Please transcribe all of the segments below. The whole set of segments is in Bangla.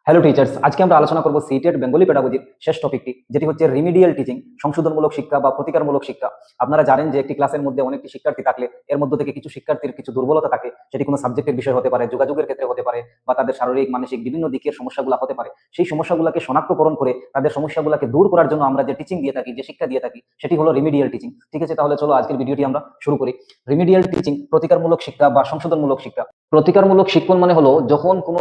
হ্যালো টিচার্স, আজকে আমরা আলোচনা করব সিটেট বেঙ্গলি পেডাগোজির শেষ টপিকটি, যেটি হচ্ছে রিমিডিয়াল টিচিং, সংশোধনমূলক শিক্ষা বা প্রতিকারমূলক শিক্ষা। আপনারা জানেন যে একটি ক্লাসের মধ্যে অনেকটি শিক্ষার্থী থাকলে এর মধ্যে থেকে কিছু শিক্ষার্থীর কিছু দুর্বলতা থাকে, সেটি কোনো সাবজেক্টের বিষয় হতে পারে, যোগাযোগের ক্ষেত্রে হতে পারে, বা তাদের শারীরিক মানসিক বিভিন্ন দিকের সমস্যাগুলো হতে পারে। সেই সমস্যাগুলোকে শনাক্তকরণ করে তাদের সমস্যাগুলোকে দূর করার জন্য আমরা যে টিচিং দিয়ে থাকি, যে শিক্ষা দিয়ে থাকি, সেটি হলো রিমিডিয়াল টিচিং। ঠিক আছে, তাহলে চলো আজকের ভিডিওটি আমরা শুরু করি। রিমিডিয়াল টিচিং, প্রতিকারমূলক শিক্ষা বা সংশোধনমূলক শিক্ষা। প্রতিকারমূলক শিক্ষণ মানে হলো যখন কোনো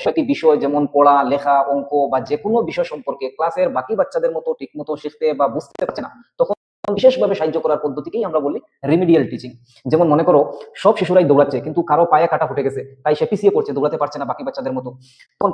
একটি বিষয় যেমন পড়া, লেখা, অঙ্ক বা যে কোনো বিষয় সম্পর্কে ক্লাসের বাকি বাচ্চাদের মতো ঠিক মতো শিখতে বা বুঝতে পারছে না, তখন বিশেষভাবে সাহায্য করার পদ্ধতিকেই আমরা বলি রিমিডিয়াল টিচিং। যেমন মনে করো সব শিশুরাই দৌড়াচ্ছে, কিন্তু কারো পায়ে কাটা ফুটে গেছে, তাই সে পিছিয়ে পড়ছে, দৌড়াতে পারছে না বাকি বাচ্চাদের মতো। তখন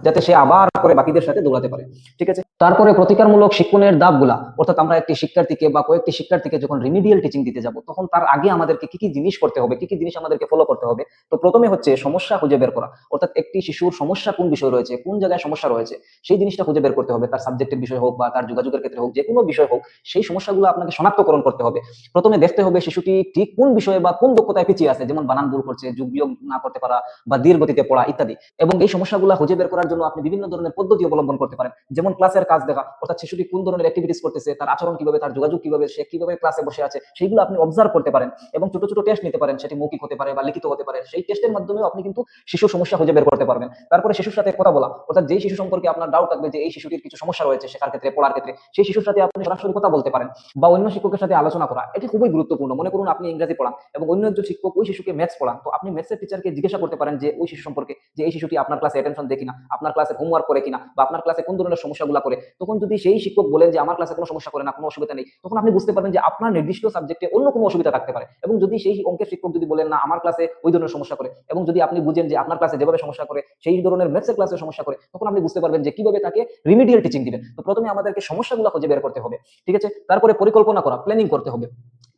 যাতে সে আবার করে বাকিদের সাথে দৌড়াতে পারে। ঠিক আছে, তারপরে প্রতিকারমূলক শিক্ষণের ধাপগুলা, অর্থাৎ আমরা একটি শিক্ষার্থীকে বা কয়েকটি শিক্ষার্থীকে যখন রিমিডিয়াল টিচিং দিতে যাব, তখন তার আগে আমাদেরকে কি কি জিনিস করতে হবে, কি কি জিনিস আমাদেরকে ফলো করতে হবে। তো প্রথমে হচ্ছে সমস্যা খুঁজে বের করা, অর্থাৎ একটি শিশুর সমস্যা কোন বিষয় রয়েছে, কোন জায়গায় সমস্যা রয়েছে, সেই জিনিসটা খুঁজে বের করতে হবে। তার সাবজেক্টের বিষয় হোক বা তার যোগাযোগের ক্ষেত্রে হোক, যে কোনো বিষয় হোক, সেই সমস্যাগুলো আপনাকে শনাক্তকরণ করতে হবে। প্রথমে দেখতে হবে শিশুটি ঠিক কোন বিষয়ে বা কোন দক্ষতায় পিছিয়ে আছে, যেমন বানান ভুল করছে, যোগ বিয়োগ না করতে পারা, বা ধীর গতিতে পড়া ইত্যাদি। এবং এই সমস্যাগুলো খুঁজে বের করার জন্য আপনি বিভিন্ন ধরনের পদ্ধতি অবলম্বন করতে পারেন, যেমন ক্লাসের কাজ দেখা, অর্থাৎ শিশুটি কোন ধরনের অ্যাক্টিভিটিস করতেছে, তার আচরণ কিভাবে, তার যোগাযোগ কিভাবে, সে কিভাবে ক্লাসে বসে আছে, সেইগুলো আপনি অবজার্ভ করতে পারেন। এবং ছোট ছোট টেস্ট নিতে পারেন, সেটি মৌখিক হতে পারে বা লিখিত হতে পারে। সেই টেস্টের মাধ্যমে আপনি কিন্তু শিশুর সমস্যা খুঁজে বের করতে পারবেন। তারপরে শিশুর সাথে কথা বলা, অর্থাৎ যেই শিশু সম্পর্কে আপনার ডাউট থাকবে যে এই শিশুটির কিছু সমস্যা রয়েছে শেখার ক্ষেত্রে, পড়ার ক্ষেত্রে, সেই শিশুর সাথে আপনি সরাসরি কথা বলতে পারেন। বা অন্য শিক্ষকের সাথে আলোচনা করা, এটি খুবই গুরুত্বপূর্ণ। মনে করুন আপনি ইংরেজি পড়ান এবং অন্য একজন শিক্ষক ওই শিশুকে ম্যাথস পড়ান, তো আপনি ম্যাথসের টিচারকে জিজ্ঞাসা করতে পারেন যে ওই শিশু সম্পর্কে, যে এই শিশুটি আপনার ক্লাসে অ্যাটেনশন দেয় কিনা, আপনার ক্লাসে হোমওয়ার্ক করে কিনা, বা আপনার ক্লাসে কোন ধরনের সমস্যাগুলো করে। তখন যদি সেই শিক্ষক বলেন যে আমার ক্লাসে কোনো সমস্যা করে না, কোনো অসুবিধা নেই, তখন আপনি বুঝতে পারবেন যে আপনার নির্দিষ্ট সাবজেক্টে অন্য কোনো অসুবিধা থাকতে পারে। এবং যদি সেই অঙ্কের শিক্ষক যদি বলেন না আমার ক্লাসে ওই ধরনের সমস্যা করে, এবং যদি আপনি বুঝেন যে আপনার ক্লাসে যেভাবে সমস্যা করে সেই ধরনের ম্যাথসের ক্লাসে সমস্যা করে, তখন আপনি বুঝতে পারবেন যে কিভাবে তাকে রিমিডিয়াল টিচিং দিবেন। তো প্রথমে আমাদেরকে সমস্যাগুলো খুঁজে বের করতে হবে। ঠিক আছে, তারপরে পরিকল্পনা করা, প্ল্যানিং করতে হবে।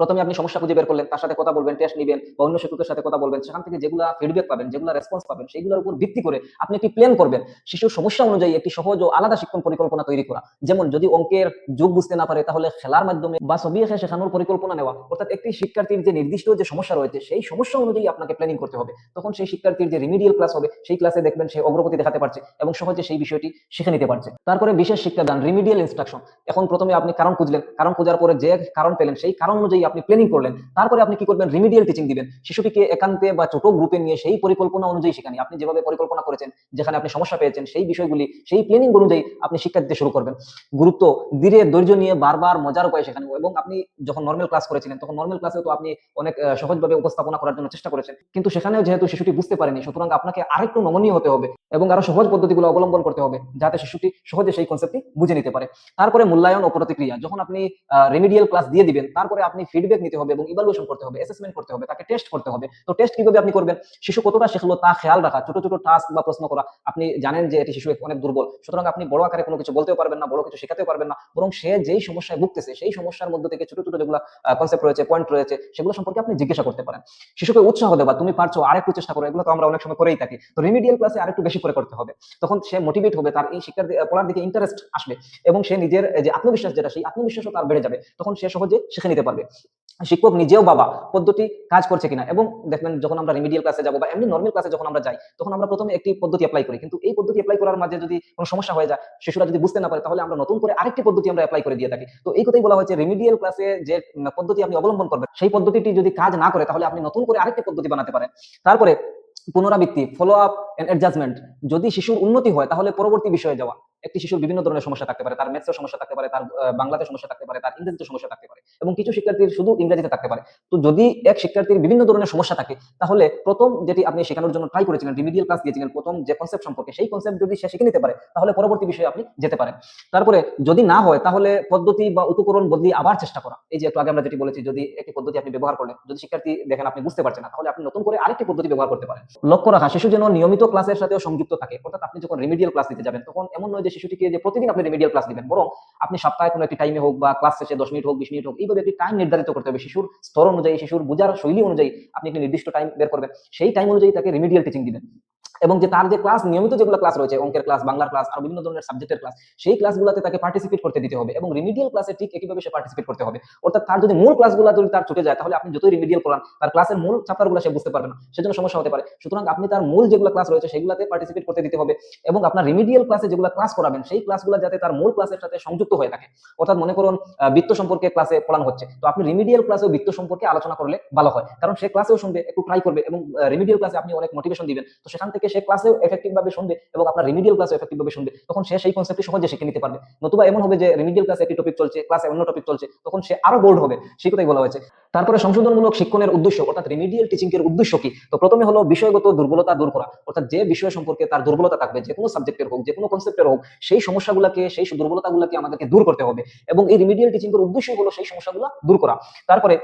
প্রথমে আপনি সমস্যা খুঁজে বের করলেন, তার সাথে কথা বলবেন, টেস্ট নিবেন বা অন্য শিক্ষকের সাথে কথা বলবেন, সেখান থেকে যেগুলো ফিডব্যাক পাবেন, যেগুলো রেসপন্স পাবেন, সেগুলোর উপর ভিত্তি করে আপনি একটি প্ল্যান করবেন। শিশুর সমস্যা অনুযায়ী একটি সহজ ও আলাদা শিক্ষণ পরিকল্পনা তৈরি করা। যেমন যদি অঙ্কের যোগ বুঝতে না পারে, তাহলে খেলার মাধ্যমে বা ছবি এঁকে শেখানোর পরিকল্পনা নেওয়া। অর্থাৎ একটি শিক্ষার্থীর যে নির্দিষ্ট যে সমস্যা রয়েছে, সেই সমস্যা অনুযায়ী আপনাকে প্ল্যানিং করতে হবে। তখন সেই শিক্ষার্থীর যে রিমিডিয়াল ক্লাস হবে, সেই ক্লাসে দেখবেন সে অগ্রগতি দেখাতে পারছে এবং সহজে সেই বিষয়টি শিখে নিতে পারছে। তারপরে বিশেষ শিক্ষাদান, রিমিডিয়াল ইনস্ট্রাকশন। এখন প্রথমে আপনি কারণ খুঁজলেন, কারণ খোঁজার পরে যে কারণ পেলেন, সেই কারণ অনুযায়ী আপনি প্ল্যানিং করলেন। তারপরে আপনি কি করবেন, রিমিডিয়াল টিচিং দিবেন। শিশুটিকে একান্তে বা ছোট গ্রুপে নিয়ে সেই পরিকল্পনা অনুযায়ী শেখানি। আপনি যেভাবে পরিকল্পনা করেছেন, যেখানে আপনি সমস্যা পেয়েছেন, সেই বিষয়গুলি সেই প্ল্যানিং অনুযায়ী আপনি শিক্ষা দিতে শুরু করবেন। গুরুত্ব, ধীরে ধৈর্য নিয়ে বারবার মজার উপায়ে শেখানো। এবং আপনি যখন নর্মাল ক্লাস করেছিলেন, তখন নর্মাল ক্লাসে তো আপনি অনেক সহজভাবে উপস্থাপনা করার জন্য চেষ্টা করেছেন, কিন্তু সেখানেও যেহেতু শিশুটি বুঝতে পারেনি, সুতরাং আপনাকে আরেকটু নমনীয় হতে হবে এবং আরো সহজ পদ্ধতিগুলো অবলম্বন করতে হবে, যাতে শিশুটি সহজে সেই কনসেপ্টটি বুঝে নিতে পারে। তারপরে মূল্যায়ন ও প্রতিক্রিয়া, যখন আপনি রেমিডিয়াল ক্লাস দিয়ে দিবেন, তারপরে আপনি ফিডব্যাক নিতে হবে এবং ইভালুয়েশন করতে হবে, অ্যাসেসমেন্ট করতে হবে, তাকে টেস্ট করতে হবে। তো টেস্ট কিভাবে আপনি করবেন, শিশু কতটা শিখলো তা খেয়াল রাখা, ছোট ছোট টাস্ক বা প্রশ্ন করা। আপনি জানেন যে এটি শিশু অনেক দুর্বল, সুতরাং আপনি বড় আকারে কোনো কিছু বলতেও পারবেন না, বড় কিছু শেখাতেও পারবেন না, বরং সে যেই সমস্যায় ভুগতেছে, সেই সমস্যার মধ্যে থেকে ছোট ছোট যেগুলো কনসেপ্ট রয়েছে, পয়েন্ট রয়েছে, সেগুলো সম্পর্কে আপনি জিজ্ঞাসা করতে পারেন। শিশুকে উৎসাহ দেবা, তুমি পারছো, আরেকটু চেষ্টা করো। এগুলো তো আমরা অনেক সময় করেই থাকি। তো রিমিডিয়াল ক্লাসে আরেকটু বেশি করে করতে হবে। তখন সে মোটিভেট হবে, তার এই শিক্ষার পড়ার দিকে ইন্টারেস্ট আসবে এবং সে নিজের যে আত্মবিশ্বাস, যেটা সেই আত্মবিশ্বাসও তার বেড়ে যাবে। তখন সে সহজে শিখে নিতে পারবে। শিক্ষক নিজেও বাবা পদ্ধতি কাজ করছে কিনা। এবং দেখবেন যখন আমরা রিমিডিয়াল ক্লাসে যাবো বা এমনি নর্মাল ক্লাসে যখন আমরা যাই, তখন আমরা প্রথমে একটি পদ্ধতি অ্যাপ্লাই করি, কিন্তু এই পদ্ধতি অ্যাপ্লাই করার মাঝে যদি কোনো সমস্যা হয়ে যায়, শিশুরা যদি বুঝতে না পারে, তাহলে আমরা নতুন করে আরেকটি পদ্ধতি আমরা অ্যাপ্লাই করে দিয়ে থাকি। তো এই কথাই বলা হয়েছে, রিমিডিয়াল ক্লাসে যে পদ্ধতি আপনি অবলম্বন করবেন, সেই পদ্ধতিটি যদি কাজ না করে, তাহলে আপনি নতুন করে আরেকটি পদ্ধতি বানাতে পারেন। তারপরে পুনরাবৃত্তি, ফলো আপ এন্ড অ্যাডজাস্টমেন্ট। যদি শিশুর উন্নতি হয়, তাহলে পরবর্তী বিষয়ে যাওয়া। একটি শিশুর বিভিন্ন ধরনের সমস্যা থাকতে পারে, তার ম্যাথসের সমস্যা থাকতে পারে, তার বাংলাতে সমস্যা থাকতে পারে, তার ইংরেজিতে সমস্যা থাকতে পারে, এবং কিছু শিক্ষার্থীর শুধু ইংরেজিতে থাকতে পারে। তো যদি এক শিক্ষার্থীর বিভিন্ন ধরনের সমস্যা থাকে, তাহলে প্রথম যেটি আপনি শেখানোর জন্য ট্রাই করেছিলেন, রিমিডিয়াল ক্লাস দিয়েছিলেন, প্রথম যে কনসেপ্ট সম্পর্কে, সেই কনসেপ্ট যদি সে শিখে নিতে পারে, তাহলে পরবর্তী বিষয়ে আপনি যেতে পারেন। তারপরে যদি না হয়, তাহলে পদ্ধতি বা উপকরণ বদলিয়ে আবার চেষ্টা করা। এই যে একটু আগে আমরা যেটি বলেছি, যদি একটি পদ্ধতি আপনি ব্যবহার করলেন, যদি শিক্ষার্থী দেখেন আপনি বুঝতে পারছেন না, তাহলে আপনি নতুন করে আরেকটি পদ্ধতি ব্যবহার করতে পারেন। লক্ষ্য রাখা, শিশু যেন নিয়মিত ক্লাসের সাথেও সংযুক্ত থাকে। অর্থাৎ আপনি যখন রিমিডিয়াল ক্লাস দিতে যাবেন, তখন এমন নয় যে শিশুটিকে যে প্রতিদিন আপনি রিমিডিয়াল ক্লাস দিবেন, বরং আপনি সপ্তাহে কোনো একটি টাইমে হোক বা ক্লাস শেষে 10 মিনিট হোক, 20 মিনিট হোক, এইভাবে একটি টাইম নির্ধারিত করতে হবে। শিশুর স্তর অনুযায়ী, শিশুর বোঝার শৈলী অনুযায়ী আপনি একটি নির্দিষ্ট টাইম বের করবেন, সেই টাইম অনুযায়ী তাকে রিমিডিয়াল টিচিং দিবেন। এবং যে তার যে ক্লাস নিয়মিত যেগুলো ক্লাস রয়েছে, অঙ্কের ক্লাস, বাংলার ক্লাস আর বিভিন্ন ধরনের সাবজেক্টের ক্লাস, সেই ক্লাসগুলোতে তাকে পার্টিসিপেট করতে দিতে হবে এবং রিমিডিয়াল ক্লাসে ঠিক একইভাবে সে পার্টিসিপেট করতে হবে। অর্থাৎ তার যদি মূল ক্লাসগুলো যদি তার ছুটে যায়, তাহলে আপনি যতই রিমিডিয়াল করান, তার ক্লাসের মূল চ্যাপ্টারগুলো সে বুঝতে পারবে না, সেজন্য সমস্যা হতে পারে। সুতরাং আপনি তার মূল যেগুলো ক্লাস রয়েছে সেগুলোতে পার্টিসিপেট করতে দিতে হবে এবং আপনার রিমিডিয়াল ক্লাসে যেগুলো ক্লাস করাবেন সেই ক্লাসগুলো যাতে তার মূল ক্লাসের সাথে সংযুক্ত হয়ে থাকে। অর্থাৎ মনে করুন বৃত্ত সম্পর্কে ক্লাসে পড়ানো হচ্ছে, তো আপনি রিমিডিয়াল ক্লাসেও বৃত্ত সম্পর্কে আলোচনা করলে ভালো হয়, কারণ সে ক্লাসেও শুনবে, একটু ট্রাই করবে এবং রিমিডিয়াল ক্লাসে আপনি অনেক মোটিভেশন দিবেন, তো সেখান থেকে সে ক্লাসেও এফেক্টিভ ভাবে শুনবে এবং আপনার রিমিডিয়াল ক্লাসে এফেক্টিভ ভাবে শুনবে, তখন সে সেই কনসেপ্টটি সহজে শিখে নিতে পারবে। নতুবা এমন হবে যে রিমিডিয়াল ক্লাসে একটি টপিক চলছে, ক্লাসে অন্য টপিক চলছে, তখন সে আরো বোর্ড হবে, সেই কথাই বলা হয়েছে। তারপরে সংশোধনমূলক শিক্ষণের উদ্দেশ্য অর্থাৎ রিমিডিয়াল টিচিং এর উদ্দেশ্য কি? তো প্রথমে হলো বিষয়গত দুর্বলতা দূর করা, অর্থাৎ যে বিষয় সম্পর্কে তার দুর্বলতা থাকবে, যে কোনো সাবজেক্টের হোক, যে কোনো কনসেপ্টের হোক, সেই সমস্যাগুলোকে, সেই দুর্বলতাগুলোকে আমাদেরকে দূর করতে হবে এবং এই রিমিডিয়াল টিচিং এর উদ্দেশ্য হলো সেই সমস্যাগুলো দূর করা। তারপরে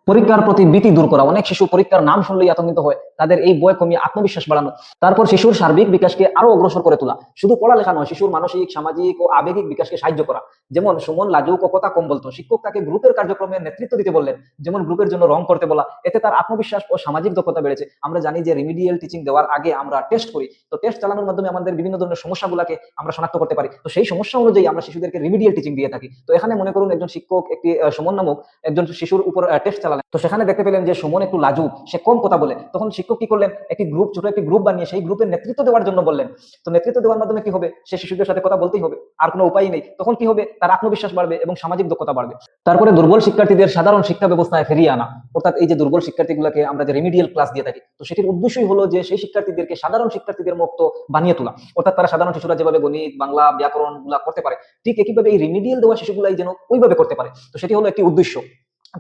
পরীক্ষার প্রতি ভীতি দূর করা, অনেক শিশু পরীক্ষার নাম শুনলেই আতঙ্কিত হয়, তাদের এই ভয় কমিয়ে আত্মবিশ্বাস বাড়ানো। তারপর শিশুর সার্বিক বিকাশকে আরো অগ্রসর করে তোলা, শুধু পড়ালেখা নয়, শিশুর মানসিক, সামাজিক ও আবেগিক বিকাশকে সাহায্য করা। যেমন সুমন লাজুক ও কথা কম বলতো, শিক্ষক তাকে গ্রুপের কার্যক্রমে নেতৃত্ব দিতে বললেন, যেমন গ্রুপের জন্য রং করতে বলা, এতে তার আত্মবিশ্বাস ও সামাজিক দক্ষতা বেড়েছে। আমরা জানি যে রিমিডিয়াল টিচিং দেওয়ার আগে আমরা টেস্ট করি, তো টেস্ট চালানোর মাধ্যমে আমাদের বিভিন্ন ধরনের সমস্যাগুলোকে আমরা শনাক্ত করতে পারি, তো সেই সমস্যা অনুযায়ী আমরা শিশুদেরকে রিমিডিয়াল টিচিং দিয়ে থাকি। তো এখানে মনে করুন একজন শিক্ষক একটি সুমন নামক একজন শিশুর উপর টেস্ট চালালেন, তো সেখানে দেখতে পেলেন যে সুমন একটু লাজুক, সে কম কথা বলে, তখন শিক্ষক কি করলেন, একটি গ্রুপ, ছোট একটি গ্রুপ বানিয়ে সেই গ্রুপের নেতৃত্ব দেওয়ার জন্য বললেন। তো নেতৃত্ব দেওয়ার মাধ্যমে কি হবে, সে শিশুদের সাথে কথা বলতেই হবে, আর কোনো উপায় নেই, তখন কি হবে, তার আত্মবিশ্বাস বাড়বে এবং সামাজিক দক্ষতা বাড়বে। তারপরে দুর্বল শিক্ষার্থীদের সাধারণ শিক্ষা ব্যবস্থায় ফিরিয়ে আনা, অর্থাৎ এই যে দুর্বল শিক্ষার্থীগুলোকে আমরা যে রিমিডিয়াল ক্লাস দিয়ে থাকি, তো সেটির উদ্দেশ্যই হলো যে সেই শিক্ষার্থীদেরকে সাধারণ শিক্ষার্থীদের মতো বানিয়ে তোলা, অর্থাৎ তারা সাধারণ শিশুরা যেভাবে গণিত, বাংলা, ব্যাকরণ গুলা করতে পারে, ঠিক একইভাবে এই রিমিডিয়াল দেওয়া শিশুগুলাই যেন ওইভাবে করতে পারে, তো সেটি হলো একটি উদ্দেশ্য।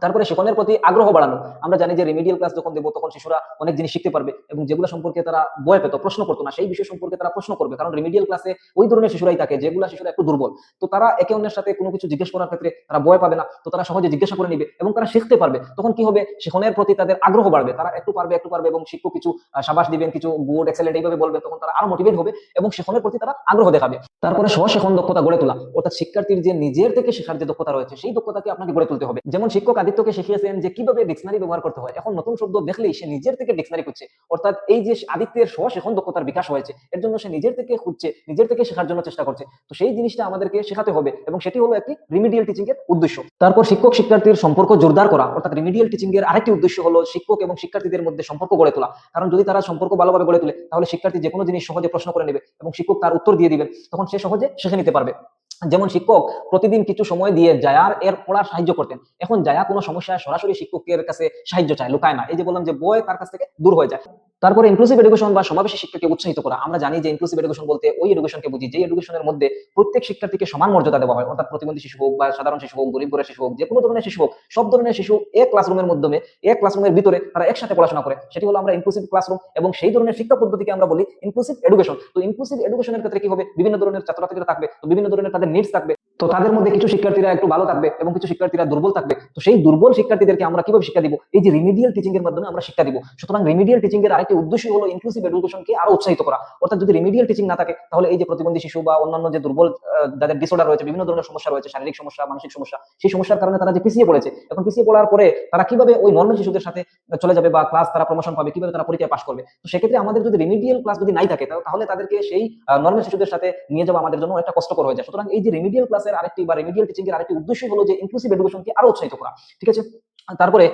তারপরে শিক্ষণের প্রতি আগ্রহ বাড়ানো, আমরা জানি যে রিমিডিয়াল ক্লাস যখন দেবো তখন শিশুরা অনেক জিনিস শিখতে পারবে এবং যেগুলো সম্পর্কে তারা ভয় পেত, প্রশ্ন করতো না, সেই বিষয় সম্পর্কে তারা প্রশ্ন করবে, কারণ রিমিডিয়াল ক্লাসে ওই ধরনের শিশুরাই থাকে যেগুলো শিশুরা একটু দুর্বল, তো তারা একে অন্যের সাথে কোনো কিছু জিজ্ঞেস করার ক্ষেত্রে তারা ভয় পাবে না, তো তারা সহজে জিজ্ঞাসা করে নিবে এবং তারা শিখতে পারবে, তখন কি হবে, শিক্ষণের প্রতি তাদের আগ্রহ বাড়বে, তারা একটু পারবে এবং শিক্ষক কিছু সাবাস দিবেন, কিছু গুড এক্সেলেন্ট এইভাবে বলবেন, তখন তারা আরো মোটিভেট হবে এবং শিক্ষণের প্রতি তারা আগ্রহ দেখাবে। তারপরে স্বশিক্ষণ দক্ষতা গড়ে তোলা, অর্থাৎ শিক্ষার্থীর যে নিজের থেকে শেখার যে দক্ষতা রয়েছে সেই দক্ষতাকে আপনাকে গড়ে তুলতে হবে। যেমন শিক্ষক আদিত্যকে শিখিয়েছেন যে কিভাবে ডিকশনারি ব্যবহার করতে হয়, এখন নতুন শব্দ দেখলেই সে নিজের থেকে ডিকশনারি খুঁজছে, অর্থাৎ এই যে আদিত্যের স্বশিক্ষণ দক্ষতার বিকাশ হয়েছে, এর জন্য সে নিজের থেকে খুঁজছে, নিজের থেকে শেখার জন্য চেষ্টা করছে, তো সেই জিনিসটা আমাদেরকে শেখাতে হবে এবং সেটি হলো একটি রিমিডিয়াল টিচিং এর উদ্দেশ্য। তারপর শিক্ষক শিক্ষার্থীর সম্পর্ক জোরদার করা, অর্থাৎ রিমিডিয়াল টিচিং এর আরেকটি উদ্দেশ্য হলো শিক্ষক এবং শিক্ষার্থীদের মধ্যে সম্পর্ক গড়ে তোলা, কারণ যদি তারা সম্পর্ক ভালোভাবে গড়ে তোলে তাহলে শিক্ষার্থী যে কোনো জিনিস সহজে প্রশ্ন করে নেবে এবং শিক্ষক তার উত্তর দিয়ে দিবেন, তখন সে সহজে শিখে নিতে পারবে। যেমন শিক্ষক প্রতিদিন কিছু সময় দিয়ে জায়ার এর পড়ার সাহায্য করতেন, এখন জায়া কোনো সমস্যায় সরাসরি শিক্ষকের কাছে সাহায্য চায়, লুকায় না, এই যে বললাম যে বই তার কাছ থেকে দূর হয়ে যায়। তারপরে ইনক্লুসিভ এডুকেশন বা সমাবেশী শিক্ষাকে উৎসাহিত করা, আমরা জানি যে ইনক্লুসিভ এডুকেশন বলতে ওই এডুকেশনকে বুঝি যে এডুকেশনের মধ্যে প্রত্যেক শিক্ষার্থীকে সমান মর্যাদা দেওয়া হয়, অর্থাৎ প্রতিবন্ধী শিশু হোক বা সাধারণ শিশু হোক, গরিব ঘরের শিশু হোক, যে কোনো ধরনের শিশু হোক, সব ধরনের শিশু এক ক্লাসরুমের মাধ্যমে, এক ক্লাসরুমের ভিতরে তারা একসাথে পড়াশোনা করে, সেটি হলো আমরা ইনক্লুসিভ ক্লাসরুম এবং সেই ধরনের শিক্ষা পদ্ধতিকে আমরা বলি ইনক্লুসিভ এডুকেশন। তো ইনক্লুসিভ এডুকেশনের ক্ষেত্রে কি হবে, বিভিন্ন ধরনের ছাত্রছাত্রীরা থাকবে, তো বিভিন্ন ধরনের তাদের নিডস থাকবে, তো তাদের মধ্যে কিছু শিক্ষার্থীরা একটু ভালো থাকবে এবং কিছু শিক্ষার্থীরা দুর্বল থাকবে, তো সেই দুর্বল শিক্ষার্থীদেরকে আমরা কিভাবে শিক্ষা দিব, এই যে রিমিডিয়াল টিচিং এর মাধ্যমে আমরা শিক্ষা দিব। সুতরাং রিমিডিয়াল টিচিং এর আরেকটি উদ্দেশ্য হলো ইনক্লুসিভ এডুকেশনকে আরো উৎসাহিত করা, অর্থাৎ যদি রিমিডিয়াল টিচিং না থাকে তাহলে এই যে প্রতিবন্ধী শিশু বা অন্যান্য যে দুর্বল যাদের ডিসঅর্ডার রয়েছে, বিভিন্ন ধরনের সমস্যা রয়েছে, শারীরিক সমস্যা, মানসিক সমস্যা, সেই সমস্যার কারণে তারা যে পিছিয়ে পড়েছে, এখন পিছিয়ে পড়ার পরে তারা কিভাবে ওই নর্মাল শিশুদের সাথে চলে যাবে বা ক্লাস তারা প্রমোশন পাবে, কিভাবে তারা পরীক্ষায় পাশ করবে, তো সেক্ষেত্রে আমাদের যদি রিমিডিয়াল ক্লাস যদি নাই থাকে তাহলে তাদেরকে সেই নর্মাল শিশুদের সাথে নিয়ে যাওয়া আমাদের জন্য একটা কষ্টকর হয়ে যায়। সুতরাং এই যে রিমিডিয়াল ক্লাসের আরেকটি বা রিমিডিয়াল টিচিং এর আরেকটি উদ্দেশ্য হলো যে ইনক্লুসিভ এডুকেশনকে আরো উৎসাহিত করা, ঠিক আছে। তারপরে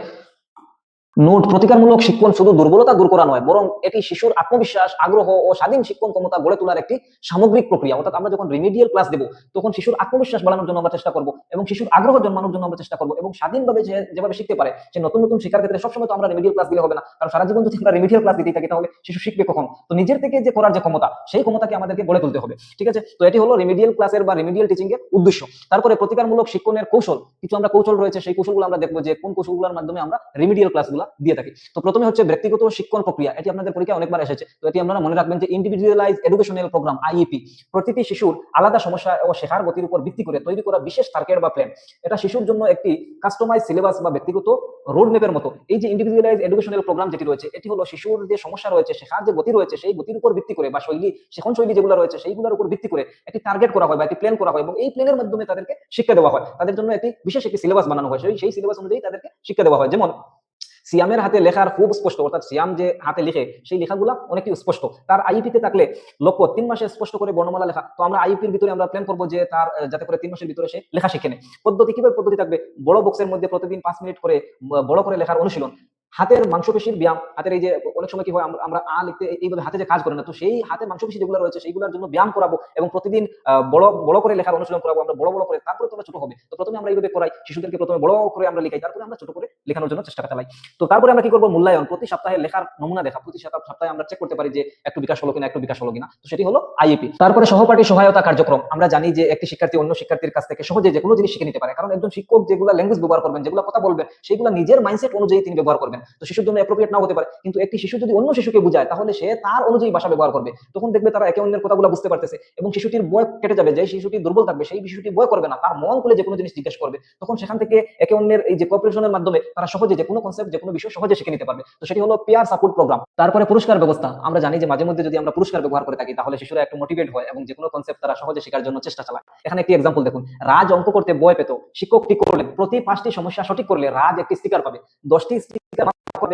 নোট, প্রতিকারমূলক শিক্ষণ শুধু দুর্বলতা দূর করা নয়, বরং এটি শিশুর আত্মবিশ্বাস, আগ্রহ ও স্বাধীন শিক্ষণ ক্ষমতা গড়ে তোলার একটি সামগ্রিক প্রক্রিয়া, অর্থাৎ আমরা যখন রিমিডিয়াল ক্লাস দেব তখন শিশুর আত্মবিশ্বাস বাড়ানোর জন্য আমরা চেষ্টা করব এবং শিশুর আগ্রহ জন্মানোর জন্য আমরা চেষ্টা করব এবং স্বাধীনভাবে যেভাবে শিখতে পারে, সে নতুন নতুন শেখার ক্ষেত্রে সবসময় তো আমরা রিমিডিয়াল ক্লাস দিলে হবে না, কারণ সারা জীবন যদি আমরা রিমিডিয়াল ক্লাস দিতেই থাকি তাহলে শিশু শিখবে কখন, তো নিজের থেকে যে করার যে ক্ষমতা, সেই ক্ষমতাকে আমাদেরকে গড়ে তুলতে হবে, ঠিক আছে। তো এটি হলো রিমিডিয়াল ক্লাসের বা রিমিডিয়াল টিচিং এর উদ্দেশ্য। তারপরে প্রতিকারমূলক শিক্ষণের কৌশল, কিছু আমরা কৌশল রয়েছে, সেই কৌশলগুলো আমরা দেখবো যে কোন কৌশলগুলোর মাধ্যমে আমরা রিমিডিয়াল ক্লাসগুলো দিয়ে থাকি। তো প্রথমে হচ্ছে ব্যক্তিগত শিক্ষণ প্রক্রিয়া, এটি আপনাদের পরীক্ষায় অনেকবার এসেছে, তো এটি আপনারা মনে রাখবেন যে ইন্ডিভিজুয়ালাইজ এডুকেশনাল প্রোগ্রাম আইইপি, প্রতিটি শিশুর আলাদা সমস্যা ও শেখার গতির উপর ভিত্তি করে তৈরি করা বিশেষ টার্গেট বা প্ল্যান, এটা শিশুর জন্য একটি কাস্টমাইজ সিলেবাস বা ব্যক্তিগত রোড ম্যাপের মতো। এই যে ইন্ডিভিজুয়ালাইজ এডুকেশনাল প্রোগ্রাম যেটি রয়েছে, এটি হলো শিশুর যে সমস্যা রয়েছে, শেখার যে গতি রয়েছে, সেই গতির উপর ভিত্তি করে বা শিখন শৈলী যেগুলো রয়েছে সেইগুলোর উপর ভিত্তি করে একটি টার্গেট করা হয় বা একটি প্ল্যান করা হয় এবং এই প্ল্যানের মাধ্যমে তাদেরকে শিক্ষা দেওয়া হয়, তাদের জন্য একটি বিশেষ একটি সিলেবাস বানানো হয়, সেই সিলেবাস অনুযায়ী তাদেরকে শিক্ষা দেওয়া হয়। যেমন সিয়ামের হাতে লেখার খুব স্পষ্ট, অর্থাৎ সিয়াম যে হাতে লিখে সেই লেখাগুলা অনেকই স্পষ্ট। তার আইইপিতে থাকলে লক্ষ্য 3 মাসে স্পষ্ট করে বর্ণমালা লেখা, তো আমরা আইইপির ভিতরে আমরা প্ল্যান করবো যে তার যাতে করে 3 মাসের ভিতরে সে লেখা শিখে নেয়। পদ্ধতি কিভাবে পদ্ধতি থাকবে, বড় বক্সের মধ্যে প্রতিদিন 5 মিনিট করে বড় করে লেখার অনুশীলন, হাতের মাংসপেশির ব্যায়াম, হাতের এই যে অনেক সময় কি হয় আমরা লিখতে এইভাবে হাতে যে কাজ করে না, তো সেই হাতের মাংসপেশি যেগুলো রয়েছে সেইগুলোর জন্য ব্যায়াম করাবো এবং প্রতিদিন বড় বড় করে লেখার অনুশীলন করাবো আমরা, বড় বড় করে, তারপরে তোমরা ছোট হবে। তো প্রথমে আমরা এইভাবে করাই, শিশুদেরকে প্রথমে বড় করে আমরা লিখাই, তারপরে আমরা ছোট করে লেখানোর জন্য চেষ্টা চালাই। তো তারপরে আমরা কি করবো, মূল্যায়ন, প্রতি সপ্তাহে লেখার নমুনা দেখা, প্রতি সপ্তাহে আমরা চেক করতে পারি যে একটু বিকাশ হলো কিনা, একটু বিকাশ হলো কিনা, তো সেটি হলো আইইপি। তারপরে সহপাঠী সহায়তা কার্যক্রম, আমরা জানি যে একটি শিক্ষার্থী অন্য শিক্ষার্থীর কাছ থেকে সহজে যে কোনো জিনিস শিখে নিতে পারে, কারণ একজন শিক্ষক যেগুলো ল্যাঙ্গুয়েজ ব্যবহার করবেন, যেগুলো কথা বলবেন, সেগুলো নিজের মাইন্ডসেট অনুযায়ী তিনি ব্যবহার করবেন। তো শিশুর জন্য অ্যাপ্রোপ্রিয়েট নাও হতে পারে, কিন্তু একটি শিশু যদি অন্য শিশুকে বুঝায় তাহলে সে তার অনুযায়ী ভাষা ব্যবহার করবে, তখন দেখবে তারা একে অন্যের কথাগুলো বুঝতে পারতেছে এবং শিশুটির বয় কেটে যাবে। যে শিশুটি দুর্বল থাকবে সেই শিশুটি বয় করবে না, তার মন খুলে যে কোনো জিনিস জিজ্ঞেস করবে, তখন সেখান থেকে একে অন্যের এই যে কোঅপারেশনের মাধ্যমে তারা সহজে যে কোনো কনসেপ্ট, যে কোনো বিষয় সহজে শিখে নিতে পারবে। তো সেটি হলো পিয়ার সাপোর্ট প্রোগ্রাম। তারপরে পুরস্কার ব্যবস্থা, আমরা জানি যে মাঝে মধ্যে যদি আমরা পুরস্কার ব্যবহার করে থাকি তাহলে শিশুরা একটু মোটিভেট হয় এবং যে কোনো কনসেপ্ট তারা সহজে শেখার জন্য চেষ্টা চালায়। এখানে একটি এক্সাম্পল দেখুন, রাজ অঙ্ক করতে বয় পেত, শিক্ষক ঠিক করলেন প্রতি 5টি সমস্যা সঠিক করলে রাজ একটি স্টিকার পাবে, 10টি স্টিকার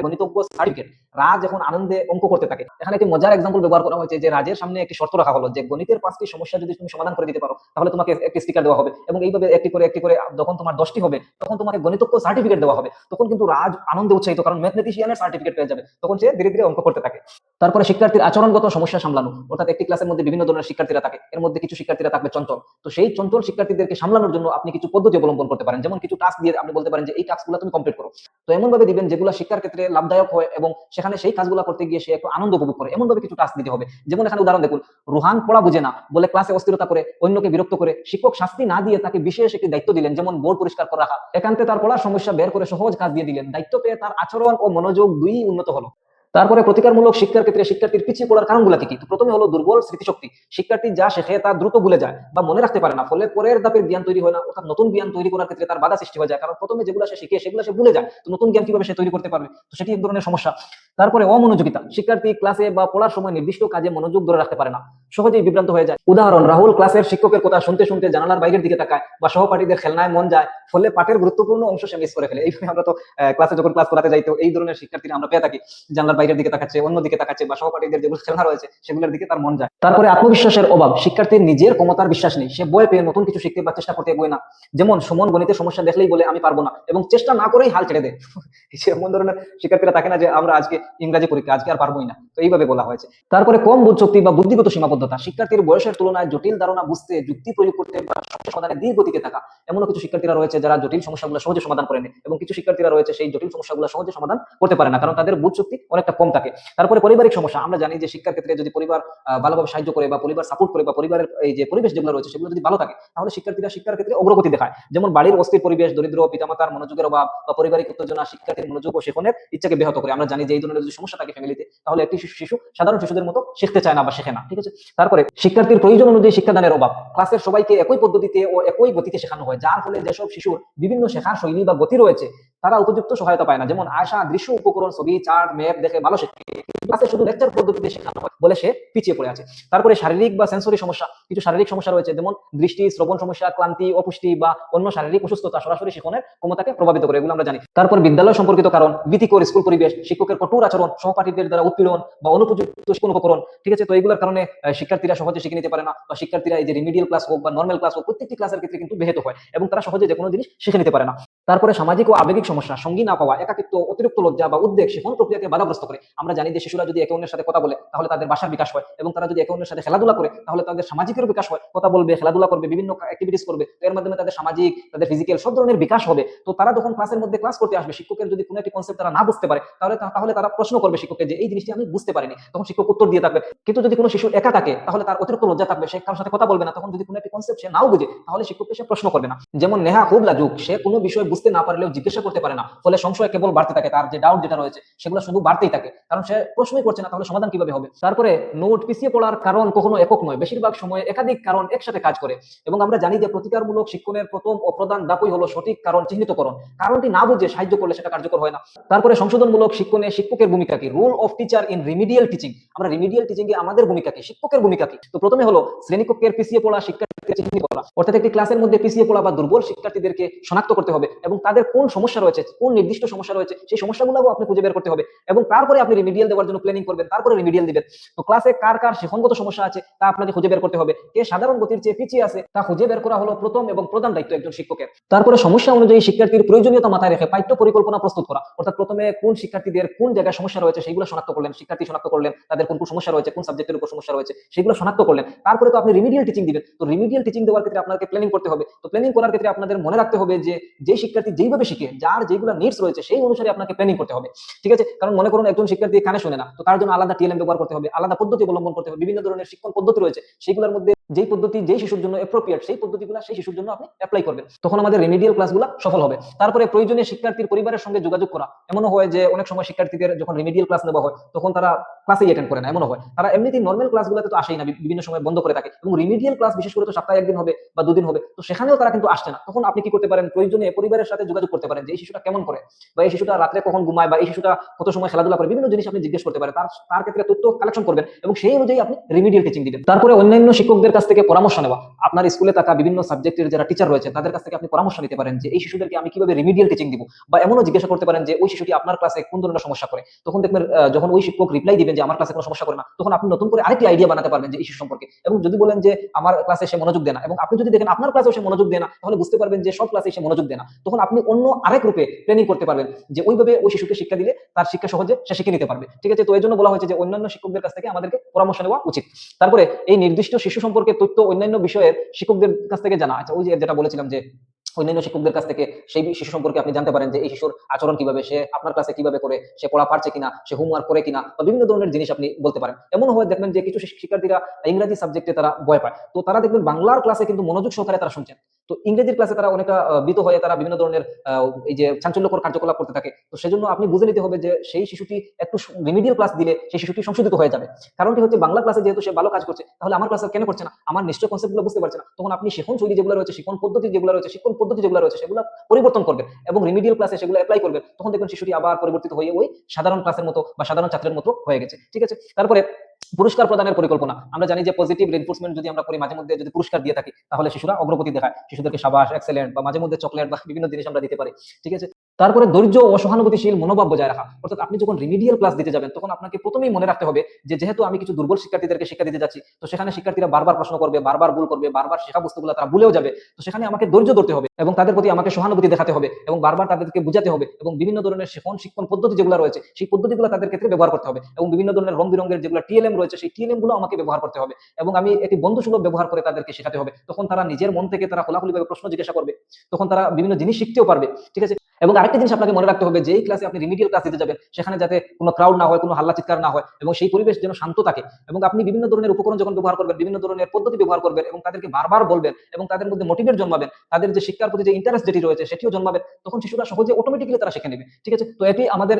গণিতজ্ঞ সার্টিফিকেট। রাজ এখন আনন্দে অঙ্ক করতে থাকে। এখানে একটি মজার এক্সাম্পল ব্যবহার করা হয়েছে যে রাজের সামনে একটি শর্ত রাখা হলো যে গণিতের 5টি সমস্যা যদি তুমি সমাধান করে দিতে পারো তাহলে তোমাকে একটি স্টিকার দেওয়া হবে, এবং এইভাবে একটি করে যখন তোমার 10টি হবে তখন তোমাকে গণিতজ্ঞ সার্টিফিকেট দেওয়া হবে। তখন কিন্তু রাজ আনন্দে উৎসাহিত, কারণ ম্যাথমেটিশিয়ানের সার্টিফিকেট পেয়ে যাবে, তখন সে ধীরে ধীরে অঙ্ক করতে থাকে। তারপরে শিক্ষার্থীর আচরণগত সমস্যা সামলানো, অর্থাৎ একটি ক্লাসের মধ্যে বিভিন্ন ধরনের শিক্ষার্থীরা থাকে, এর মধ্যে কিছু শিক্ষার্থীরা থাকবে চঞ্চল, তো সেই চঞ্চল শিক্ষার্থীদেরকে সামলানোর জন্য আপনি কিছু পদ্ধতি অবলম্বন করতে পারেন। যেমন কিছু টাস্ক দিয়ে আপনি বলতে পারেন যে এই টাস্কগুলো তুমি কমপ্লিট করো, তো এমন ভাবে দিবেন যেগুলো শিক্ষার ক্ষেত্রে লাভদায়ক হয় এবং সেখানে সেই কাজগুলো করতে গিয়ে সে একটু আনন্দ উপভোগ করে, এমন ভাবে কিছু টাস্ক দিতে হবে। যেমন এখানে উদাহরণ দেখুন, রুহান পড়া বুঝে না বলে ক্লাসে অস্থিরতা করে, অন্যকে বিরক্ত করে, শিক্ষক শাস্তি না দিয়ে তাকে বিশেষ একটি দায়িত্ব দিলেন, যেমন বোর্ড পরিষ্কার করে রাখা, একান্তে তার পড়ার সমস্যা বের করে সহজ কাজ দিয়ে দিলেন, দায়িত্ব পেয়ে তার আচরণ ও মনোযোগ দুই উন্নত হলো। তারপরে প্রতিকারমূলক শিক্ষার ক্ষেত্রে শিক্ষার্থীর পিছিয়ে পড়ার কারণগুলো কি? তো প্রথমে হলো দুর্বল স্মৃতিশক্তি, শিক্ষার্থী যা শেখে তা দ্রুত ভুলে যায় বা মনে রাখতে পারে না, ফলে পরের ধাপের জ্ঞান তৈরি হয় না, অর্থাৎ নতুন জ্ঞান তৈরি করার ক্ষেত্রে তার বাধা সৃষ্টি হয়ে যায়, কারণ প্রথমে যেগুলো সে শিখে সেগুলো সে ভুলে যায়, তো নতুন জ্ঞান কিভাবে সে তৈরি করতে পারবে, তো সেটি এক ধরনের সমস্যা। তারপরে অমনোযোগিতা, শিক্ষার্থী ক্লাসে বা পড়ার সময় নির্দিষ্ট কাজে মনোযোগ ধরে রাখতে পারে না, সহজেই বিভ্রান্ত হয়ে যায়। উদাহরণ, রাহুল ক্লাসের শিক্ষকের কথা শুনতে শুনতে জানালার বাইরের দিকে তাকায় বা সহপাঠীদের খেলনায় মন যায়, ফলে পাঠের গুরুত্বপূর্ণ অংশ সে মিস করে ফেলে। এইভাবে আমরা তো ক্লাসে যখন ক্লাস করাতে যাই তো এই ধরনের শিক্ষার্থীরা আমরা পেয়ে থাকি, জানালার বাইরের দিকে তাকাচ্ছে, অন্য দিকে তাকাচ্ছে বা সহপাঠীদের যেগুলো খেলনা রয়েছে সেগুলোর দিকে তার মন যায়। তারপরে আত্মবিশ্বাসের অভাব, শিক্ষার্থীর নিজের ক্ষমতার বিশ্বাস নেই, সে বই পেয়ে নতুন কিছু শিখতে বা চেষ্টা করতে এগোয় না। যেমন সুমন গণিতের সমস্যা দেখলেই বলে আমি পারবো না এবং চেষ্টা না করেই হাল ছেড়ে দেয়। এমন ধরনের শিক্ষার্থীরা থাকে না যে আমরা আজকে ইংরাজি পরীক্ষা আজকে আর পারবোই না, তো এইভাবে বলা হয়েছে। তারপরে কম বুঝ শক্তি বা বুদ্ধিগত সীমাবদ্ধতা, শিক্ষার্থীর বয়সের তুলনায় জটিল ধারণা বুঝতে, যুক্তি প্রয়োগ করতে বা সমস্যা সমাধানে ধীর গতিতে থাকা। এমনও কিছু শিক্ষার্থীরা রয়েছে যারা জটিল সমস্যাগুলো সহজে সমাধান করে নেয় এবং কিছু শিক্ষার্থীরা রয়েছে সেই জটিল সমস্যাগুলো সহজে সমাধান করতে পারে না, কারণ তাদের বুঝ শক্তি অনেকটা কম থাকে। তারপরে পারিবারিক সমস্যা, আমরা জানি যে শিক্ষার ক্ষেত্রে যদি পরিবার ভালোভাবে সাহায্য করে বা পরিবার সাপোর্ট করে বা পরিবারের এই যে পরিবেশ যেগুলো রয়েছে সেগুলো যদি ভালো থাকে তাহলে শিক্ষার্থীরা শিক্ষার ক্ষেত্রে অগ্রগতি দেখায়। যেমন বাড়ির অস্থির পরিবেশ, দরিদ্র পিতামাতার মনোযোগের অভাব বা পারিবারিক উত্তেজনা শিক্ষার্থীর মনোযোগ ও শেখনের ইচ্ছাকে ব্যাহত করে। আমরা জানি যে এই ধরনের যদি সমস্যা থাকে ফ্যামিলিতে তাহলে একটি শিশু সাধারণ শিশুদের মতো শিখতে চায় না বা শেখে না, ঠিক আছে। তারপরে শিক্ষার্থীর প্রয়োজন অনুযায়ী শিক্ষাদানের অভাব, ক্লাসের সবাইকে একই পদ্ধতিতে ও একই গতিতে শেখানো হয়, যার ফলে যেসব শিশুর বিভিন্ন শেখার শৈলী বা গতি রয়েছে তারা উপযুক্ত সহায়তা পায় না। যেমন আয়শা দৃশ্য উপকরণ, ছবি, চার্ট, ম্যাপ দেখে ভালো শেখে, ক্লাসে শুধু লেকচার পদ্ধতিতে শেখানো হয় বলে সে পিছিয়ে পড়ে আছে। তারপরে শারীরিক বা সেন্সরি সমস্যা, কিছু শারীরিক সমস্যা রয়েছে যেমন দৃষ্টি, শ্রবণ সমস্যা, ক্লান্তি, অপুষ্টি বা অন্য শারীরিক অসুস্থতা সরাসরি শিক্ষণের ক্ষমতাকে প্রভাবিত করে, এগুলো আমরা জানি। তারপর বিদ্যালয় সম্পর্কিত কারণ, ভীতিকর স্কুল পরিবেশ, শিক্ষকের কঠোর আচরণ, সহপাঠীদের দ্বারা উৎপীড়ন বা অনুপযুক্ত শিক্ষণ উপকরণ, ঠিক আছে। তো এইগুলোর কারণে শিক্ষার্থীরা সহজে শিখে নিতে পারে না বা শিক্ষার্থীরা এই যে রিমিডিয়াল ক্লাস হোক বা নর্মাল ক্লাস হোক প্রত্যেকটি ক্লাসের ক্ষেত্রে কিন্তু ব্যাহত হয় এবং তারা সহজে যে কোনো জিনিস শিখে নিতে পারে না। তারপরে সামাজিক ও আবেগিক সমস্যা, সঙ্গী না পাওয়া, একাকিত্ব, অতিরিক্ত লজ্জা বা উদ্বেগ শিক্ষণ প্রক্রিয়াকে বাধাগ্রস্ত করে। আমরা জানি যে শিশুরা যদি একে অন্যের সাথে কথা বলে তাহলে তাদের ভাষার বিকাশ হয় এবং তারা যদি একে অন্যের সাথে খেলাধুলা করে তাহলে তাদের সামাজিকের বিকাশ হয়, কথা বলবে, খেলাধুলা করবে, বিভিন্ন অ্যাক্টিভিটিস করবে, তো এর মাধ্যমে তাদের সামাজিক, তাদের ফিজিক্যাল সব ধরনের বিকাশ হবে। তো তারা যখন ক্লাসের মধ্যে ক্লাস করতে আসবে, শিক্ষকের যদি কোনো একটি কনসেপ্ট তারা না বুঝতে পারে তাহলে তারা প্রশ্ন করবে শিক্ষককে যে এই জিনিসটি আমি বুঝতে পারিনি, তখন শিক্ষক উত্তর দিয়ে থাকবে। কিন্তু যদি কোনো শিশু একা থাকে তাহলে তার অতিরিক্ত লজ্জা থাকবে, সে কারোর সাথে কথা বলবে না, তখন যদি কোনো একটি কনসেপ্ট সে নাও বুঝে তাহলে শিক্ষককে সে প্রশ্ন করবে না। যেমন নেহা খুব লাজুক, সে কোনো বিষয় বুঝতে না পারলেও জিজ্ঞাসা করতে পারে না, ফলে সংশয় কেবল বাড়তে থাকে, তার যে ডাউট যেটা রয়েছে সেগুলো শুধু বাড়তেই থাকে, কারণ সে প্রশ্নই করছে না, তাহলে সমাধান কিভাবে হবে। তারপরে নোট পিছিয়ে পড়ার কারণ কখনো একক নয়, বেশিরভাগ সময় একাধিক কারণ একসাথে কাজ করে এবং আমরা জানি যে প্রতিকারমূলক শিক্ষণের প্রথম ও প্রধান ধাপই হলো সঠিক কারণ চিহ্নিতকরণ। কারণটি না বুঝে সাহায্য করলে সেটা কার্যকর হয় না। তারপরে সংশোধনমূলক শিক্ষণে শিক্ষকের ভূমিকা কি, role of teacher in remedial teaching, আমরা রিমিডিয়াল টিচিং এ আমাদের ভূমিকা কি, শিক্ষকের ভূমিকা কি। তো প্রথমে হলো শ্রেণীকক্ষের পিছিয়ে পড়া শিক্ষার্থী চিহ্নিত করা, অর্থাৎ একটি ক্লাসের মধ্যে পিছিয়ে পড়া বা দুর্বল শিক্ষার্থীদেরকে শনাক্ত করতে হবে এবং তাদের কোন সমস্যা রয়েছে, কোন নির্দিষ্ট সমস্যা রয়েছে, সেই সমস্যাগুলো আপনি খুঁজে বের করতে হবে এবং তারপরে আপনি রিমিডিয়াল দেওয়ার জন্য প্ল্যানিং করবেন, তারপরে রিমিডিয়াল দিবেন। তো ক্লাসে কার কার শিক্ষণগত সমস্যা আছে তা আপনাকে খুঁজে বের করতে হবে, কে সাধারণ গতির চেয়ে পিছিয়ে আছে তা খুঁজে বের করা হলো প্রথম এবং প্রধান দায়িত্ব একজন শিক্ষকের। তারপরে সমস্যা অনুযায়ী শিক্ষার্থীর প্রয়োজনীয়তা মাথায় রেখে পাঠ্য পরিকল্পনা প্রস্তুত করা, অর্থাৎ প্রথমে কোন শিক্ষার্থীদের কোন জায়গায় সমস্যা রয়েছে সেগুলো শনাক্ত করলেন, শিক্ষার্থী শনাক্ত করলেন, তাদের কোন কোন সমস্যা রয়েছে, কোন সাবজেক্টের উপর সমস্যা রয়েছে সেগুলো শনাক্ত করলেন। তারপরে তো আপনি রিমিডিয়াল টিচিং দিবেন। তো রিমিডিয়াল টিচিং দেওয়ার ক্ষেত্রে আপনাকে প্ল্যানিং করতে হবে। তো প্ল্যানিং করার ক্ষেত্রে আপনাদের মনে রাখতে হবে যে যে শিক্ষার্থী যেইভাবে শিখে, যার যেগুলো নিডস রয়েছে সেই অনুসারে আপনাকে প্ল্যানিং করতে হবে, ঠিক আছে? কারণ মনে করুন একজন শিক্ষার্থী কানে শুনে না, তো তার জন্য আলাদা টিএলএম ব্যবহার করতে হবে, আলাদা পদ্ধতি অবলম্বন করতে হবে, বিভিন্ন ধরনের শিক্ষণ পদ্ধতি রয়েছে, সেগুলোর মধ্যে যেই পদ্ধতি যেই শিশুর জন্য অ্যাপ্রোপ্রিয়েট সেই পদ্ধতিগুলো সেই শিশুর জন্য আপনি অ্যাপ্লাই করবেন। তখন আমাদের রিমিডিয়াল ক্লাসগুলো সফল হবে। তারপরে প্রয়োজনীয় শিক্ষার্থীর পরিবারের সঙ্গে যোগাযোগ করা। এমনও হয় যে অনেক সময় শিক্ষার্থীদের যখন রিমিডিয়াল ক্লাস নেওয়া হয় তখন তারা ক্লাসেই অ্যাটেন্ড করে না, এমনও হয় তারা এমনিতেই নর্মাল ক্লাসগুলোতে তো আসেই না, বিভিন্ন সময় বন্ধ করে থাকে, এবং রিমিডিয়াল ক্লাস বিশেষ করে তো সপ্তাহে একদিন হবে বা দুদিন হবে, তো সেখানেও তারা কিন্তু আসছে না। তখন আপনি কি করতে পারেন, প্রয়োজনে পরিবারের সাথে যোগাযোগ করতে পারেন যে এই শিশুটা কেমন করে, বা এই শিশুটা রাত্রে কখন ঘুমায়, বা এই শিশুটা কত সময় খেলাধুলা করে, বিভিন্ন জিনিস আপনি জিজ্ঞেস করতে পারেন, তার ক্ষেত্রে তথ্য কালেকশন করবেন এবং সেই অনুযায়ী আপনি রিমিডিয়াল টিচিং দিবেন। তারপরে অন্যান্য শিক্ষকদের কাছ থেকে পরামর্শ নেওয়া। আপনার স্কুলে থাকা বিভিন্ন সাবজেক্টের যারা টিচার রয়েছে তাদের কাছ থেকে আপনি পরামর্শ নিতে পারেন যে এই শিশুদেরকে আমি কিভাবে রিমিডিয়াল টিচিং দিব, বা এমনও জিজ্ঞাসা করতে পারেন যে ওই শিশুটি আপনার ক্লাসে কোন ধরনের সমস্যা করে। তখন দেখবেন যখন ওই শিক্ষক রিপ্লাই দিবেন যে আমার ক্লাসে কোনো সমস্যা করে না, তখন আপনি নতুন করে আরেকটি আইডিয়া বানাতে পারবেন যে এই শিশু সম্পর্কে। এবং যদি বলেন যে আমার ক্লাসে সে মনোযোগ দেয় না, এবং আপনি যদি দেখেন আপনার ক্লাসেও সে মনোযোগ দেয় না, তাহলে বুঝতে পারবেন যে সব ক্লাসে সে মনোযোগ দেয় না। তখন আপনি অন্য আরেক রূপে ট্রেনিং করতে পারবেন যে ওইভাবে ওই শিশুকে শিক্ষা দিলে তার শিক্ষা সহজে সে শিখে নিতে পারবে, ঠিক আছে? তো এই জন্য বলা হয়েছে যে অন্যান্য শিক্ষকদের কাছ থেকে আমাদেরকে পরামর্শ নেওয়া উচিত। তারপরে এই নির্দিষ্ট শিশু সম্পর্কে তথ্য অন্যান্য বিষয়ের শিক্ষকদের কাছ থেকে জানা। আচ্ছা, ওই যে যেটা বলেছিলাম যে অন্যান্য শিক্ষকদের কাছ থেকে সেই শিশু সম্পর্কে আপনি জানতে পারেন যে এই শিশুর আচরণ কিভাবে, সে আপনার ক্লাসে কিভাবে করে, সে পড়া পারছে কিনা, সে হোমওয়ার্ক করে কিনা, বা বিভিন্ন ধরনের জিনিস আপনি বলতে পারেন। এমন হয় দেখবেন যে কিছু শিক্ষার্থীরা ইংরেজি সাবজেক্টে তারা ভয় পায়, তো তারা দেখবেন বাংলার ক্লাসে কিন্তু মনোযোগ সহকারে তারা শুনছেন, তো ইংরেজির ক্লাসে তারা অনেকটা ভীত হয়ে তারা বিভিন্ন ধরনের এই যে চাঞ্চল্যকর কার্যকলাপ করতে থাকে। তো সেজন্য আপনি বুঝে নিতে হবে যে সেই শিশুটি একটু রিমিডিয়াল ক্লাস দিলে সেই শিশুটি সংশোধিত হয়ে যাবে। কারণটি হচ্ছে বাংলা ক্লাসে যেহেতু সে ভালো কাজ করছে, তাহলে আমার ক্লাসে কেন করছে না, আমার নিশ্চয় কনসেপ্টগুলো বুঝতে পারছে না। তখন আপনি শিক্ষণ শৈলী যেগুলো রয়েছে, শিক্ষণ পদ্ধতি যেগুলো রয়েছে, শিক্ষণ পদ্ধতি যেগুলো রয়েছে সেগুলো পরিবর্তন করবেন এবং রিমিডিয়াল ক্লাসে সেগুলো অ্যাপ্লাই করবেন। তখন দেখবেন শিশুটি আবার পরিবর্তিত হয়ে ওই সাধারণ ক্লাসের মতো বা সাধারণ ছাত্রের মতো হয়ে গেছে, ঠিক আছে? তারপরে পুরস্কার প্রদানের পরিকল্পনা। আমরা জানি যে পজিটিভ রিইনফোর্সমেন্ট যদি আমরা করি, মাঝে মধ্যে যদি পুরস্কার দিয়ে থাকি, তাহলে শিশুরা অগ্রগতি দেখায়, শিশুদেরকে সাবাস, এক্সেলেন্ট, বা মাঝে মধ্যে চকলেট বা বিভিন্ন জিনিস আমরা দিতে পারি, ঠিক আছে? তারপরে ধৈর্য ও সহানুভূতিশীল মনোভাব বজায় রাখা। অর্থাৎ আপনি যখন রিমিডিয়াল ক্লাস দিতে যাবেন তখন আপনাকে প্রথমেই মনে রাখতে হবে যে যেহেতু আমি কিছু দুর্বল শিক্ষার্থীদেরকে শিক্ষা দিতে যাচ্ছি, তো সেখানে শিক্ষার্থীরা বারবার প্রশ্ন করবে, বারবার ভুল করবে, বারবার শেখা বস্তুগুলো তারা ভুলেও যাবে। তো সেখানে আমাকে ধৈর্য ধরতে হবে এবং তাদের প্রতি আমাকে সহানুভূতি দেখাতে হবে এবং বারবার তাদেরকে বুঝাতে হবে, এবং বিভিন্ন ধরনের শিক্ষণ পদ্ধতি যেগুলো রয়েছে সেই পদ্ধতিগুলো তাদের ক্ষেত্রে ব্যবহার করতে হবে, এবং বিভিন্ন ধরনের রং বিরঙের যেগুলো টিএলএম রয়েছে সেই টিএলএম গুলো আমাকে ব্যবহার করতে হবে, এবং আমি একটি বন্ধুসুলভ ব্যবহার করে তাদেরকে শেখাতে হবে। তখন তারা নিজের মন থেকে তারা খোলাখুলিভাবে প্রশ্ন জিজ্ঞাসা করবে, তখন তারা বিভিন্ন জিনিস শিখতেও পারবে, ঠিক আছে? এবং আরেকটা জিনিস আপনাকে মনে রাখতে হবে যে এই ক্লাসে আপনি রিমিডিয়াল ক্লাস দিতে যাবেন সেখানে যাতে কোনো ক্রাউড না হয়, কোনো হাল্লা চিৎকার না হয়, এবং সেই পরিবেশ যেন শান্ত থাকে। এবং আপনি বিভিন্ন ধরনের উপকরণ যখন ব্যবহার করবেন, বিভিন্ন ধরনের পদ্ধতি ব্যবহার করবেন এবং তাদেরকে বারবার বলবেন এবং তাদের মধ্যে মোটিভেট জন্মাবেন, তাদের যে শিক্ষার প্রতি যে ইন্টারেস্ট যেটি রয়েছে সেটিও জন্মাবেন, তখন শিশুরা সহজে অটোমেটিক্যালি তারা শিখে নেবে, ঠিক আছে? তো এটি আমাদের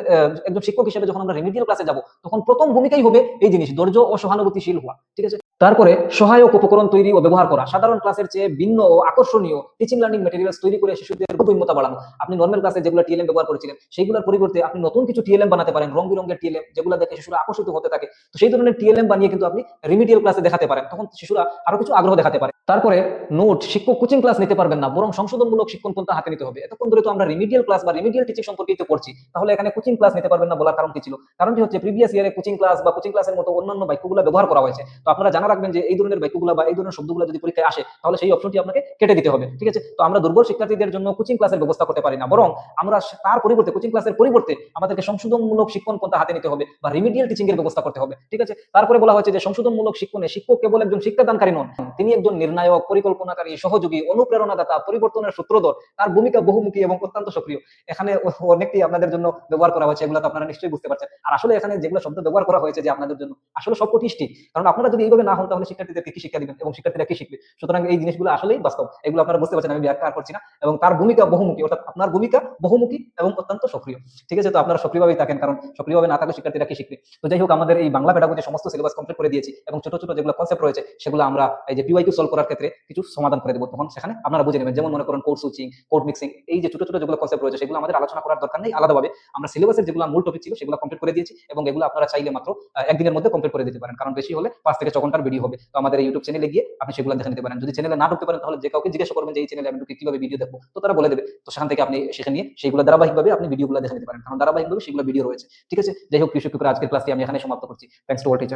একজন শিক্ষক হিসেবে যখন আমরা রিমিডিয়াল ক্লাসে যাব তখন প্রথম ভূমিকাই হবে এই জিনিস, ধৈর্য ও সহানুভূতিশীল হওয়া, ঠিক আছে? তারপরে সহায়ক উপকরণ তৈরি ও ব্যবহার করা। সাধারণ ক্লাসের চেয়ে ভিন্ন ও আকর্ষণীয় টিচিং লার্নিং ম্যাটেরিয়ালস তৈরি করে শিশুদের বোধগম্যতা বাড়ানো। আপনি নরমাল ক্লাসে যেগুলো টিএলএম ব্যবহার করেছিলেন সেইগুলোর পরিবর্তে আপনি নতুন কিছু টিএলএম বানাতে পারেন, রং বিরঙের টিএলএম, যেগুলো দেখে শিশুরা আকর্ষিত হতে থাকে। তো সেই ধরনের টিএলএম বানিয়ে কিন্তু আপনি রিমিডিয়াল ক্লাসে দেখাতে পারেন, তখন শিশুরা আরো কিছু আগ্রহ দেখাতে পারে। তারপরে নোট, শিক্ষক কোচিং ক্লাস নিতে পারবেন না, বরং সংশোধনমূলক শিক্ষণ পন্থা হাতে নিতে হবে। এতক্ষণ ধরে তো আমরা রিমিডিয়াল ক্লাস বা রিমিডিয়াল টিচিং সম্পর্কেই তো করছি, তাহলে এখানে কোচিং ক্লাস নিতে পারবেন না বলার কারণ কি ছিল? কারণটি হচ্ছে প্রিভিয়াস ইয়ারে কোচিং ক্লাস বা কোচিং ক্লাসের মতো অন্যান্য বাক্যগুলো ব্যবহার করা হয়েছে। তো আপনারা জানা রাখবেন যে এই ধরনের বাক্যগুলো বা এই ধরনের শব্দগুলো যদি পরীক্ষায় আসে তাহলে সেই অপশনটি আপনাকে কেটে দিতে হবে, ঠিক আছে? তো আমরা দুর্বল শিক্ষার্থীদের জন্য কোচিং ক্লাসের ব্যবস্থা করতে পারি না, বরং আমরা তার পরিবর্তে কোচিং ক্লাসের পরিবর্তে আমাদেরকে সংশোধনমূলক শিক্ষণ পন্থা হাতে নিতে হবে বা রিমিডিয়াল টিচিং এর ব্যবস্থা করতে হবে, ঠিক আছে? তারপরে বলা হয়েছে যে সংশোধনমূলক শিক্ষণে শিক্ষক কেবল একজন শিক্ষাদানকারী নন, তিনি একজন নির্ণায়ক, পরিকল্পনাকারী, সহযোগী, অনুপ্রেরণাদাতা, পরিবর্তনের সূত্রধর। তার ভূমিকা বহুমুখী এবং অত্যন্ত সক্রিয়। এখানে অনেকটি আপনাদের জন্য ব্যবহার করা হয়েছে, এগুলো তো আপনারা নিশ্চয়ই বুঝতে পারছেন। আর আসলে এখানে যেগুলো শব্দ ব্যবহার করা হয়েছে যে আপনাদের জন্য, আসলে সবকটি ঠিক। কারণ আপনারা যদি এইভাবে না হন তাহলে শিক্ষার্থীদেরকে কি শিক্ষা দিবেন এবং শিক্ষার্থীরা কি শিখবে? সুতরাং এই জিনিসগুলো আসলেই বাস্তব, এগুলো আপনারা বুঝতে পারছেন, আমি ব্যাখ্যা করছি না। এবং তার ভূমিকা বহুমুখী, অর্থাৎ আপনার ভূমিকা বহুমুখী এবং অত্যন্ত সক্রিয়, ঠিক আছে? তো আপনারা সক্রিয়ভাবেই থাকেন, কারণ সক্রিয়ভাবে না থাকলে শিক্ষার্থীরা কি শিখবে? তো যাই হোক, আমাদের এই বাংলা পেডাগোজি সমস্ত সিলেবাস কমপ্লিট করে দিয়েছি এবং ছোট ছোট যেগুলো কনসেপ্ট রয়েছে সেগুলো আমরা এই যে পিওয়াইকিউ সলভ করার ক্ষেত্রে কিছু সমাধান করে দেবো, তখন সেখানে আপনারা বুঝে নেবেন। যেমন মনে করেন কোড সুইচিং, কোড মিক্সিং, এই যে ছোট ছোট যেগুলো কনসেপ্ট রয়েছে সেগুলো আমাদের আলোচনা করার দরকার নেই আলাদাভাবে। আমরা সিলেবাসের যেগুলো মূল টপিক ছিল সেগুলো কমপ্লিট করে দিয়েছি এবং এগুলো আপনারা চাইলে মাত্র একদিনের মধ্যে কমপ্লিট করে দিতে পারেন, কারণ বেশি হলে 5 থেকে 6 ঘন্টার শেখানোর ভিডিও হবে। তো আমাদের ইউটিউব চ্যানেলে গিয়ে আপনি সেগুলো দেখে নিতে পারেন। যদি চ্যানেলে না ঢুকতে পারেন তাহলে যে কাউকে জিজ্ঞাসা করবেন যে এই চ্যানেলে আমি ঢুকে কিভাবে ভিডিও দেখবো, তো তারা বলে দেবে। তো সেখান থেকে আপনি শিখে নিয়ে সেইগুলো ধারাবাহিকভাবে আপনি ভিডিওগুলো দেখে নিতে পারেন, কারণ ধারাবাহিকভাবে সেগুলো ভিডিও রয়েছে। ঠিক আছে, যাই হোক প্রিয় শিক্ষকরা, আজকের ক্লাসটি আমি এখানে সমাপ্ত করছি। Thanks to all teacher.